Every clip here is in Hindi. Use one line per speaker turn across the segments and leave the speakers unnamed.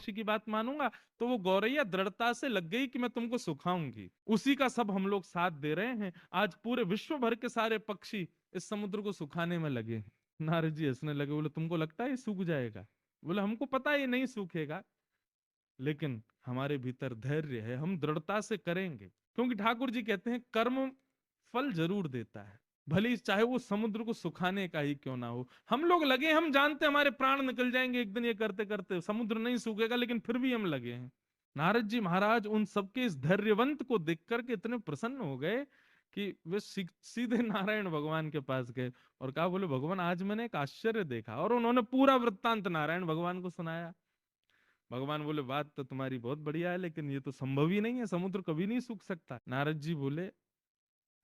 पक्षी की बात मानूंगा, तो वो गौरैया दृढ़ता से लग गई कि मैं तुमको सुखाऊंगी। उसी का सब हम लोग साथ दे रहे हैं। आज पूरे विश्व भर के सारे पक्षी इस समुद्र को सुखाने में लगे हैं। नारद जी हंसने लगे, बोले तुमको लगता है ये सूख जाएगा? बोले हमको पता है ये नहीं सूखेगा, लेकिन हमारे भीतर धैर्य है, हम दृढ़ता से करेंगे। क्योंकि ठाकुर जी कहते हैं कर्म फल जरूर देता है, भले ही चाहे वो समुद्र को सुखाने का ही क्यों ना हो। हम लोग लगे, हम जानते हैं हमारे प्राण निकल जाएंगे एक दिन ये करते करते, समुद्र नहीं सूखेगा, लेकिन फिर भी हम लगे हैं। नारद जी महाराज उन सबके इस धैर्यवंत को देख करके इतने प्रसन्न हो गए कि वे सीधे नारायण भगवान के पास गए और कहा, बोले भगवान आज मैंने एक आश्चर्य देखा। और उन्होंने पूरा वृत्तांत नारायण भगवान को सुनाया। भगवान बोले बात तो तुम्हारी बहुत बढ़िया है, लेकिन ये तो संभव ही नहीं है, समुद्र कभी नहीं सूख सकता। नारद जी बोले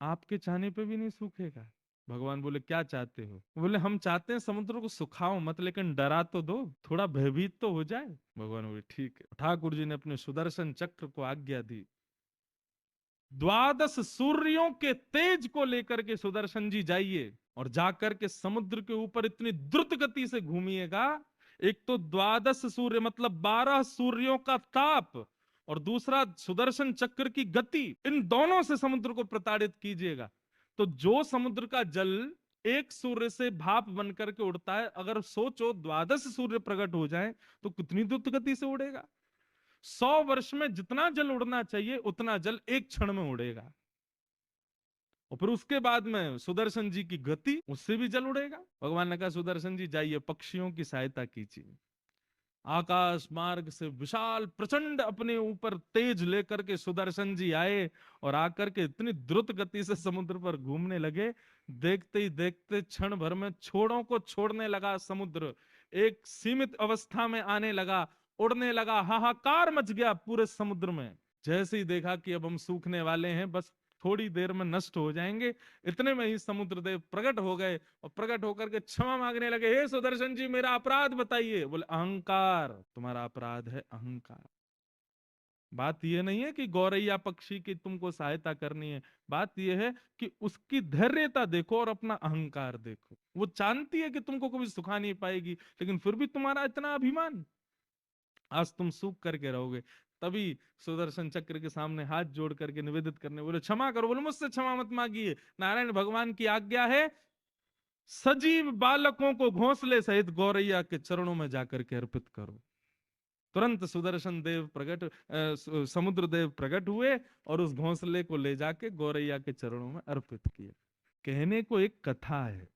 आपके चाहने पे भी नहीं सूखेगा। भगवान बोले क्या चाहते हो? बोले हम चाहते हैं समुद्र को सुखाओ मत, लेकिन डरा तो दो, थोड़ा भयभीत तो हो जाए। भगवान बोले ठीक है। ठाकुर जी ने अपने सुदर्शन चक्र को आज्ञा दी, 12 सूर्यों के तेज को लेकर के सुदर्शन जी जाइए और जाकर के समुद्र के ऊपर इतनी द्रुत गति से घूमिएगा। एक तो 12 सूर्य मतलब 12 सूर्यों का ताप, और दूसरा सुदर्शन चक्र की गति, इन दोनों से समुद्र को प्रताड़ित कीजिएगा। तो जो समुद्र का जल एक सूर्य से भाप बन करके उड़ता है, अगर सोचो 12 सूर्य प्रकट हो जाए तो कितनी द्रुत गति से उड़ेगा। 100 वर्ष में जितना जल उड़ना चाहिए उतना जल एक क्षण में उड़ेगा। और फिर उसके बाद में सुदर्शन जी की गति, उससे भी जल उड़ेगा। भगवान ने कहा सुदर्शन जी जाइए पक्षियों की सहायता कीजिए। आकाश मार्ग से विशाल प्रचंड अपने ऊपर तेज लेकर के सुदर्शन जी आए और आकर के इतनी द्रुत गति से समुद्र पर घूमने लगे। देखते ही देखते क्षण भर में छोड़ों को छोड़ने लगा समुद्र, एक सीमित अवस्था में आने लगा, उड़ने लगा। हाहाकार मच गया पूरे समुद्र में। जैसे ही देखा कि अब हम सूखने वाले हैं, बस थोड़ी देर में नष्ट हो जाएंगे, इतने में ही समुद्र देव प्रकट हो गए और प्रकट होकर के क्षमा मांगने लगे, हे सुदर्शन जी मेरा अपराध बताइए। बोले अहंकार, तुम्हारा अपराध है अहंकार। बात यह नहीं है कि गौरैया पक्षी की तुमको सहायता करनी है, बात यह है कि उसकी धैर्यता देखो और अपना अहंकार देखो। वो जानती है कि तुमको कभी सुखा नहीं पाएगी, लेकिन फिर भी तुम्हारा इतना अभिमान, आज तुम सूख करके रहोगे। तभी सुदर्शन चक्र के सामने हाथ जोड़ करके निवेदित करने बोले क्षमा करो। बोले मुझसे क्षमा मत मांगिए, नारायण भगवान की आज्ञा है, सजीव बालकों को घोंसले सहित गौरैया के चरणों में जाकर के अर्पित करो। तुरंत सुदर्शन देव प्रकट समुद्र देव प्रकट हुए और उस घोंसले को ले जाके गौरैया के चरणों में अर्पित किया। कहने को एक कथा है,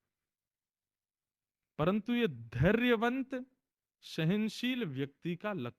परंतु ये धैर्यवंत सहनशील व्यक्ति का लक्ष्य